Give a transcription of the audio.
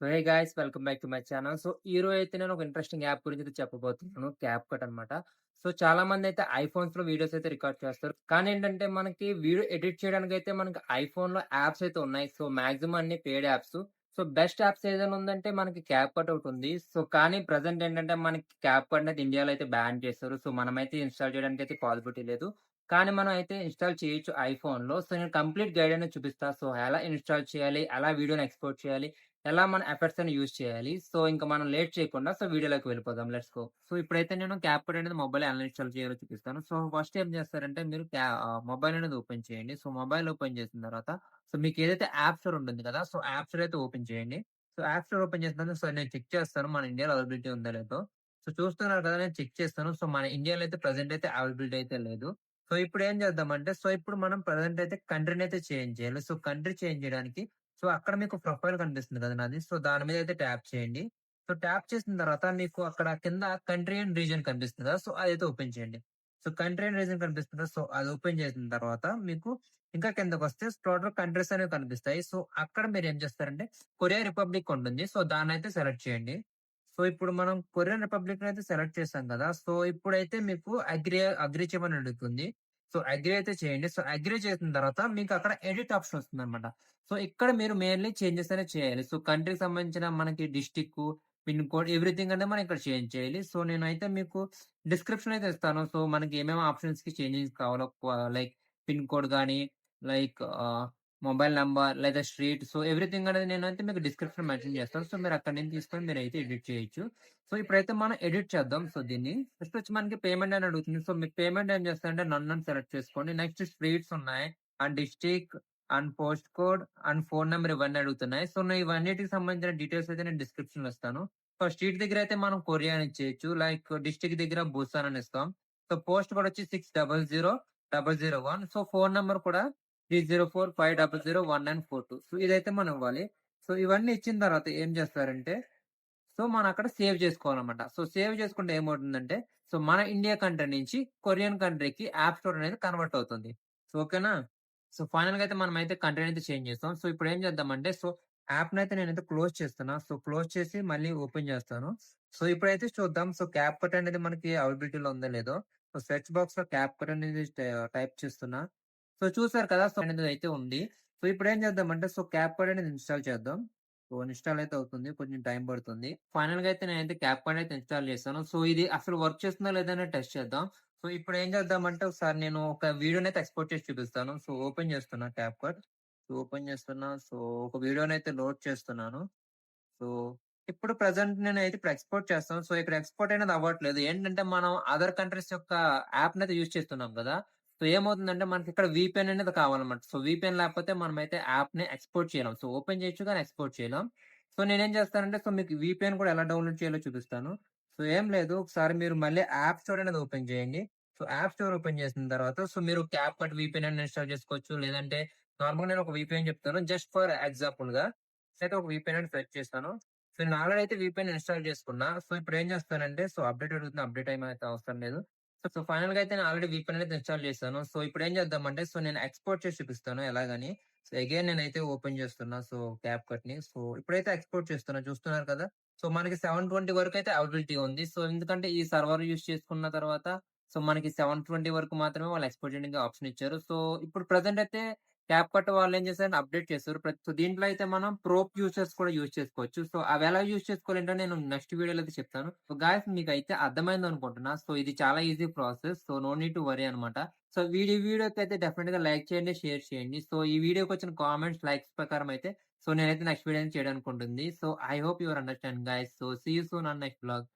So hey guys welcome back to my channel. So ఈరోజు అయితే నేను ఒక ఇంట్రెస్టింగ్ యాప్ గురించి అయితే చెప్పబోతున్నాను. క్యాప్‌కట్ అన్నమాట. సో చాలా మంది అయితే ఐఫోన్స్‌లో వీడియోస్ అయితే రికార్డ్ చేస్తారు. కానీ ఏంటంటే మనకి వీడియో ఎడిట్ చేయడానికైతే మనకి ఐఫోన్‌లో యాప్స్ అయితే ఉన్నాయి. సో మాక్సిమం అన్ని paid apps. So best apps ఏదైనా ఉందంటే మనకి క్యాప్‌కట్ ఒకటి ఉంది. సో కానీ ప్రెజెంట్ ఏంటంటే మనకి క్యాప్‌కట్ అనేది ఇండియాలో అయితే బ్యాన్ చేశారు. సో మనమైతే ఇన్‌స్టాల్ చేయడానికి అయితే పాసిబిలిటీ లేదు. కానీ మనం అయితే ఇన్‌స్టాల్ చేయొచ్చు ఐఫోన్‌లో. సో నేను కంప్లీట్ గైడ్ అనేది చూపిస్తా. సో ఎలా ఇన్‌స్టాల్ చేయాలి? ఎలా వీడియోని ఎక్స్‌పోర్ట్ చేయాలి? ఎలా మన ఎఫర్ట్స్ అని యూజ్ చేయాలి. సో, ఇంక మనం లేట్ చేయకుండా వీడియోలోకి వెళ్ళిపోదాం. Let's go. సో, ఇప్పుడైతే నేను క్యాప్‌కట్ అనేది మొబైల్ ఎలా ఇన్‌స్టాల్ చేయాలో చూపిస్తాను. సో, ఫస్ట్ ఏం చేస్తారంటే మీరు మొబైల్ అనేది ఓపెన్ చేయండి. సో, మొబైల్ ఓపెన్ చేసిన తర్వాత మీకు ఏదైతే యాప్ స్టోర్ ఉంటుంది కదా! సో, యాప్ స్టోర్ అయితే ఓపెన్ చేయండి. సో, యాప్ స్టోర్ ఓపెన్ చేసిన తర్వాత నేను చెక్ చేస్తాను మన ఇండియాలో అవైలబిలిటీ ఉందో లేదో. సో, చూస్తున్నారు కదా! నేను చెక్ చేస్తాను. సో, మన ఇండియాలో అయితే ప్రెజెంట్ అయితే అవైలబిలిటీ అయితే లేదు. సో, ఇప్పుడు ఏం చేద్దామంటే ఇప్పుడు మనం ప్రెజెంట్ అయితే కంట్రీని అయితే చేంజ్ చేయాలి. సో, కంట్రీ చేంజ్ చేయడానికి అక్కడ మీకు ప్రొఫైల్ కనిపిస్తుంది కదా నాది. సో, దాని మీద అయితే ట్యాప్ చేయండి. సో, ట్యాప్ చేసిన తర్వాత మీకు అక్కడ కింద కంట్రీ అండ్ రీజియన్ కనిపిస్తుంది కదా! సో, అదైతే ఓపెన్ చేయండి. సో, కంట్రీ అండ్ రీజియన్ కనిపిస్తుంది కదా! సో, అది ఓపెన్ చేసిన తర్వాత మీకు ఇంకా కిందకొస్తే టోటల్ కంట్రీస్ అనేవి కనిపిస్తాయి. సో, అక్కడ మీరేం చేస్తారంటే కొరియా రిపబ్లిక్ ఉంటుంది. సో, దాన్నైతే సెలెక్ట్ చేయండి. సో, ఇప్పుడు మనం కొరియన్ రిపబ్లిక్‌నైతే సెలెక్ట్ చేసాం కదా! సో, ఇప్పుడైతే మీకు అగ్రీ చేయమని అడుగుతుంది. సో, అగ్రీ అయితే చేయండి. సో, అగ్రీ చేసిన తర్వాత మీకు అక్కడ ఎడిట్ ఆప్షన్ వస్తుందన్నమాట. సో, ఇక్కడ మీరు మెయిన్‌లీ చేంజెస్ అనేవి చేయాలి. సో, కంట్రీకి సంబంధించిన మనకి డిస్ట్రిక్కు, పిన్ కోడ్ ఎవ్రీథింగ్ అనేది మనం ఇక్కడ చేంజ్ చేయాలి. సో, నేనైతే మీకు డిస్క్రిప్షన్ అయితే ఇస్తాను. సో, మనకి ఏమేమి ఆప్షన్స్‌కి చేంజెస్ కావాలో లైక్ పిన్ కోడ్ గాని, లైక్ మొబైల్ నంబర్ లేదా స్ట్రీట్ సో, ఎవ్రీథింగ్ అనేది నేనైతే మీకు డిస్క్రిప్షన్ మెన్షన్ చేస్తాను. సో, మీరు అక్కడి నుంచి తీసుకొని మీరైతే ఎడిట్ చేయొచ్చు. సో, ఇప్పుడైతే మనం ఎడిట్ చేద్దాం. సో, దీన్ని ఫస్ట్ వచ్చి మనకి పేమెంట్ అని అడుగుతుంది. సో, మీకు పేమెంట్ ఏం చేస్తారంటే నన్ అని సెలెక్ట్ చేసుకోండి. నెక్స్ట్ స్ట్రీట్స్ ఉన్నాయి. And district and post code and phone number ఇవన్నీ అడుగుతున్నాయి. సో, నేను ఇవన్నిటికి సంబంధించిన డీటెయిల్స్ అయితే నేను డిస్క్రిప్షన్‌లో ఇస్తాను. సో, స్ట్రీట్ దగ్గర అయితే మనం కొరియా అని ఇచ్చేయొచ్చు. లైక్ డిస్ట్రిక్ట్ దగ్గర బుసాన్ అని ఇస్తాం. సో, పోస్ట్ కోడ్ వచ్చి 600001. సో, ఫోన్ నంబర్ కూడా 3045001942. సో, ఇదైతే మనం ఇవ్వాలి. సో, ఇవన్నీ ఇచ్చిన తర్వాత ఏం చేస్తారంటే మనం అక్కడ సేవ్ చేసుకోవాలన్నమాట. సో, సేవ్ చేసుకుంటే ఏమవుతుందంటే మన ఇండియా కంట్రీ నుంచి కొరియన్ కంట్రీకి యాప్ స్టోర్ అనేది కన్వర్ట్ అవుతుంది. సో, ఓకేనా? సో, ఫైనల్‌గా అయితే మనమైతే కంట్రీ అయితే చేంజ్ చేస్తాం. సో, ఇప్పుడేం చేద్దామంటే యాప్‌నైతే నేనైతే క్లోజ్ చేస్తున్నా. సో, క్లోజ్ చేసి మళ్ళీ ఓపెన్ చేస్తాను. సో, ఇప్పుడైతే చూద్దాం. సో, క్యాప్‌కట్ అనేది మనకి అవైలబిలిటీలో ఉందో లేదో. సో, సెర్చ్ బాక్స్‌లో క్యాప్‌కట్ అనేది టైప్ చేస్తున్నా. సో, చూసారు కదా! సో, అనేది అయితే ఉంది. సో, ఇప్పుడేం చేద్దామంటే క్యాప్‌కట్ అనేది ఇన్‌స్టాల్ చేద్దాం. సో, ఇన్‌స్టాల్ అయితే అవుతుంది. కొంచెం టైం పడుతుంది. ఫైనల్‌గా అయితే నేనైతే క్యాప్‌కట్ అయితే ఇన్‌స్టాల్ చేశాను. సో, ఇది అసలు వర్క్ చేస్తుందా లేదా అనేది టెస్ట్ చేద్దాం. సో, ఇప్పుడు ఏం చేద్దామంటే ఒకసారి నేను ఒక వీడియోనైతే ఎక్స్‌పోర్ట్ చేసి చూపిస్తాను. సో, ఓపెన్ చేస్తున్నా క్యాప్‌కట్. సో, ఓపెన్ చేస్తున్నా. సో, ఒక వీడియోనైతే లోడ్ చేస్తున్నాను. సో, ఇప్పుడు ప్రెజెంట్ నేనైతే ఇప్పుడు ఎక్స్‌పోర్ట్ చేస్తాను. సో, ఇక్కడ ఎక్స్‌పోర్ట్ అనేది అవ్వట్లేదు. ఏంటంటే మనం అదర్ కంట్రీస్ యొక్క యాప్‌నైతే యూజ్ చేస్తున్నాం కదా! సో, ఏమవుతుందంటే మనకిక్కడ వీపీఎన్ అనేది కావాలన్నమాట. సో, వీపీఎన్ లేకపోతే మనమైతే యాప్‌ని ఎక్స్‌పోర్ట్ చేయలేం. సో, ఓపెన్ చేయొచ్చు కానీ ఎక్స్‌పోర్ట్ చేయలేం. సో, నేనేం చేస్తానంటే మీకు వీపీఎన్ కూడా ఎలా డౌన్‌లోడ్ చేయాలో చూపిస్తాను. సో, ఏం లేదు ఒకసారి మీరు మళ్ళీ యాప్ స్టోర్ అనేది ఓపెన్ చేయండి. సో, యాప్ స్టోర్ ఓపెన్ చేసిన తర్వాత మీరు క్యాప్‌కట్ వీపీఎన్ అని ఇన్‌స్టాల్ చేసుకోవచ్చు. లేదంటే నార్మల్‌గా నేను ఒక వీపీఎన్ చెప్తాను. జస్ట్ ఫర్ ఎగ్జాంపుల్‌గా అయితే ఒక వీపీఎన్ అని సెర్చ్ చేశాను. సో, నేను ఆల్రెడీ అయితే వీపీఎన్ ఇన్‌స్టాల్ చేసుకున్నా. సో, ఇప్పుడేం చేస్తానంటే అప్డేట్ అడుగుతుంది. అప్డేట్ ఏమైతే అవసరం లేదు. ఫైనల్‌గా అయితే నేను ఆల్రెడీ వీపీఎన్ అయితే ఇన్‌స్టాల్ చేశాను. సో, ఇప్పుడేం చేద్దామంటే నేను ఎక్స్‌పోర్ట్ చేసి చూపిస్తాను ఎలాగని. సో, అగైన్ నేనైతే ఓపెన్ చేస్తున్నా. క్యాప్‌కట్‌ని. సో, ఇప్పుడైతే ఎక్స్‌పోర్ట్ చేస్తున్నా చూస్తున్నారు కదా! సో, మనకి 720 వరకైతే అవైలబిలిటీ ఉంది. సో, ఎందుకంటే ఈ సర్వర్ యూజ్ చేసుకున్న తర్వాత మనకి 720 వరకు మాత్రమే వాళ్ళు ఎక్స్‌పోర్ట్ చేయడానికి ఆప్షన్ ఇచ్చారు. సో, ఇప్పుడు ప్రెజెంట్ అయితే క్యాప్‌కట్ వాళ్ళేం చేశారంటే అప్డేట్ చేశారు. దీంట్లో అయితే మనం ప్రో ఫ్యూచర్స్ కూడా యూజ్ చేసుకోవచ్చు. సో, అవెలా యూజ్ చేసుకోవాలంటే నేను నెక్స్ట్ వీడియోలో అయితే చెప్తాను. సో, గైస్ మీకైతే అర్థమైందనుకుంటున్నా. సో, ఇది చాలా easy process. So, no need to worry అనమాట. సో, వీడియోకైతే డెఫినిట్‌గా లైక్ చేయండి, షేర్ చేయండి. సో, ఈ వీడియోకొచ్చిన కామెంట్స్, లైక్స్ ప్రకారం అయితే నేనైతే నెక్స్ట్ వీడియో చేయడానికుంటుంది. So, I hope you are understand guys. So, see you soon on next vlog.